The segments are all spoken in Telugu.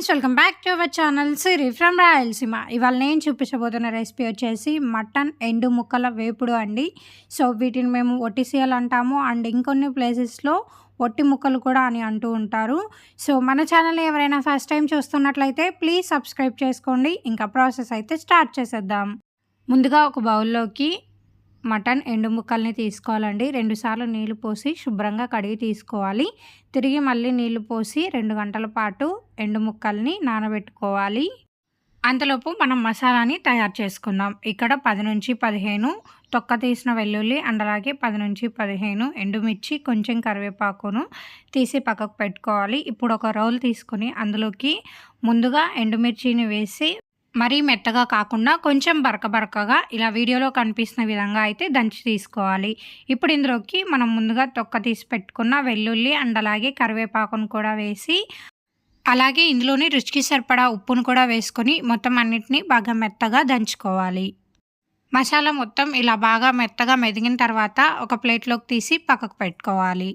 Welcome back to our channel Siri from Rayalaseema. ఇవాళ నేను చూపించబోతున్న రెసిపీ వచ్చేసి మటన్ ఎండు ముక్కల వేపుడు అండి. సో వీటిని మేము ఒట్టిసీయలు అంటాము అండ్ ఇంకొన్ని ప్లేసెస్లో ఒట్టి ముక్కలు కూడా అని అంటూ ఉంటారు. సో మన ఛానల్ని ఎవరైనా ఫస్ట్ టైం చూస్తున్నట్లయితే ప్లీజ్ సబ్స్క్రైబ్ చేసుకోండి. ఇంకా ప్రాసెస్ అయితే స్టార్ట్ చేసేద్దాం. ముందుగా ఒక బౌల్లోకి మటన్ ఎండు ముక్కల్ని తీసుకోవాలండి. 2 సార్లు నీళ్లు పోసి శుభ్రంగా కడిగి తీసుకోవాలి. తిరిగి మళ్ళీ నీళ్లు పోసి 2 గంటల పాటు ఎండు ముక్కల్ని నానబెట్టుకోవాలి. అంతలోపు మనం మసాలాని తయారు చేసుకుందాం. ఇక్కడ 10 నుంచి 15 తొక్క తీసిన వెల్లుల్లి అండ్ అలాగే 10 నుంచి 15 ఎండుమిర్చి, కొంచెం కరివేపాకును తీసి పక్కకు పెట్టుకోవాలి. ఇప్పుడు ఒక రోల్ తీసుకొని అందులోకి ముందుగా ఎండుమిర్చిని వేసి మరీ మెత్తగా కాకుండా కొంచెం బరకగా ఇలా వీడియోలో కనిపిస్తున్న విధంగా అయితే దంచి తీసుకోవాలి. ఇప్పుడు ఇందులోకి మనం ముందుగా తొక్క తీసి పెట్టుకున్న వెల్లుల్లి అండ్ అలాగే కరివేపాకును కూడా వేసి అలాగే ఇందులోని రుచికి సరిపడా ఉప్పును కూడా వేసుకొని మొత్తం అన్నిటినీ బాగా మెత్తగా దంచుకోవాలి. మసాలా మొత్తం ఇలా బాగా మెత్తగా మెదిగిన తర్వాత ఒక ప్లేట్లోకి తీసి పక్కకు పెట్టుకోవాలి.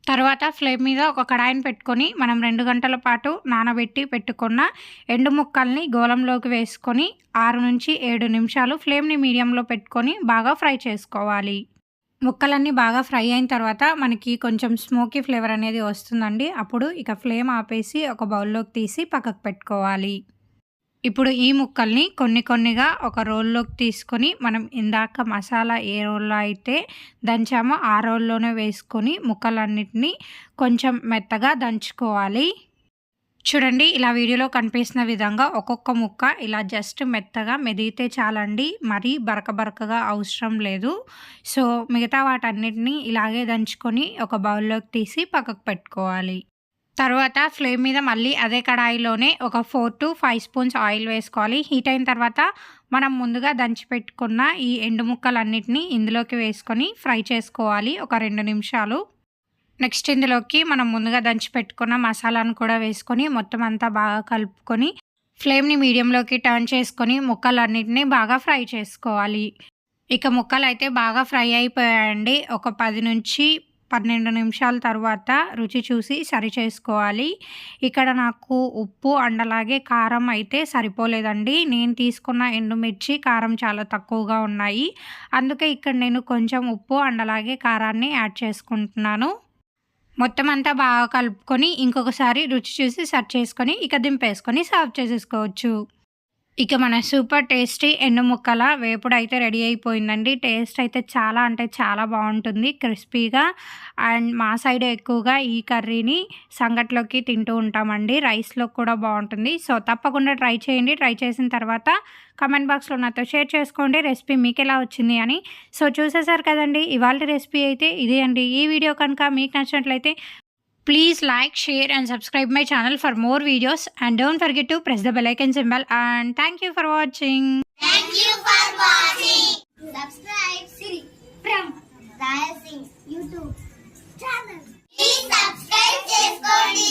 తర్వాత ఫ్లేమ్ మీద ఒక కడాయిని పెట్టుకొని మనం 2 గంటల పాటు నానబెట్టి పెట్టుకున్న ఎండు ముక్కల్ని గోళంలోకి వేసుకొని 6 నుంచి 7 నిమిషాలు ఫ్లేమ్ని మీడియంలో పెట్టుకొని బాగా ఫ్రై చేసుకోవాలి. ముక్కలన్నీ బాగా ఫ్రై అయిన తర్వాత మనకి కొంచెం స్మోకీ ఫ్లేవర్ అనేది వస్తుందండి. అప్పుడు ఇక ఫ్లేమ్ ఆపేసి ఒక బౌల్లోకి తీసి పక్కకు పెట్టుకోవాలి. ఇప్పుడు ఈ ముక్కల్ని కొన్నిగా ఒక రోల్లోకి తీసుకొని మనం ఇందాక మసాలా ఏ రోల్లో అయితే దంచామో ఆ రోల్లోనే వేసుకొని ముక్కలన్నిటినీ కొంచెం మెత్తగా దంచుకోవాలి. చూడండి, ఇలా వీడియోలో కనిపిస్తున్న విధంగా ఒక్కొక్క ముక్క ఇలా జస్ట్ మెత్తగా మెదిగితే చాలండి. మరీ బరకగా అవసరం లేదు. సో మిగతా వాటన్నిటిని ఇలాగే దంచుకొని ఒక బౌల్లోకి తీసి పక్కకు పెట్టుకోవాలి. తర్వాత ఫ్లేమ్ మీద మళ్ళీ అదే కడాయిలోనే ఒక 4 to 5 స్పూన్స్ ఆయిల్ వేసుకోవాలి. హీట్ అయిన తర్వాత మనం ముందుగా దంచి పెట్టుకున్న ఈ ఎండు ముక్కలన్నిటినీ ఇందులోకి వేసుకొని ఫ్రై చేసుకోవాలి ఒక 2 నిమిషాలు. నెక్స్ట్ ఇందులోకి మనం ముందుగా దంచి పెట్టుకున్న మసాలాను కూడా వేసుకొని మొత్తం అంతా బాగా కలుపుకొని ఫ్లేమ్ని మీడియంలోకి టర్న్ చేసుకొని ముక్కలన్నిటినీ బాగా ఫ్రై చేసుకోవాలి. ఇక ముక్కలు అయితే బాగా ఫ్రై అయిపోయాయండి. ఒక 10 నుంచి 12 నిమిషాల తర్వాత రుచి చూసి సరి చేసుకోవాలి. ఇక్కడ నాకు ఉప్పు అండ్ అలాగే కారం అయితే సరిపోలేదండి. నేను తీసుకున్న ఎండుమిర్చి కారం చాలా తక్కువగా ఉన్నాయి. అందుకే ఇక్కడ నేను కొంచెం ఉప్పు అండ్ అలాగే కారాన్ని యాడ్ చేసుకుంటున్నాను. మొత్తం అంతా బాగా కలుపుకొని ఇంకొకసారి రుచి చూసి సర్వ్ చేసుకొని ఇక దింపేసుకొని సర్వ్ చేసేసుకోవచ్చు. ఇక మన సూపర్ టేస్టీ ఎండు ముక్కల వేపుడు అయితే రెడీ అయిపోయిందండి. టేస్ట్ అయితే చాలా అంటే చాలా బాగుంటుంది, క్రిస్పీగా. అండ్ మా సైడ్ ఎక్కువగా ఈ కర్రీని సంగట్లోకి తింటూ ఉంటామండి. రైస్లో కూడా బాగుంటుంది. సో తప్పకుండా ట్రై చేయండి. ట్రై చేసిన తర్వాత కమెంట్ బాక్స్లో నాతో షేర్ చేసుకోండి రెసిపీ మీకు ఎలా వచ్చింది అని. సో చూసేసారు కదండి, ఇవాళ రెసిపీ అయితే ఇదే అండి. ఈ వీడియో కనుక మీకు నచ్చినట్లయితే please like, share and subscribe my channel for more videos and don't forget to press the bell icon symbol and thank you for watching. Thank you for watching. Subscribe Siri from Rayasingh YouTube channel. Please subscribe చేసుకోండి.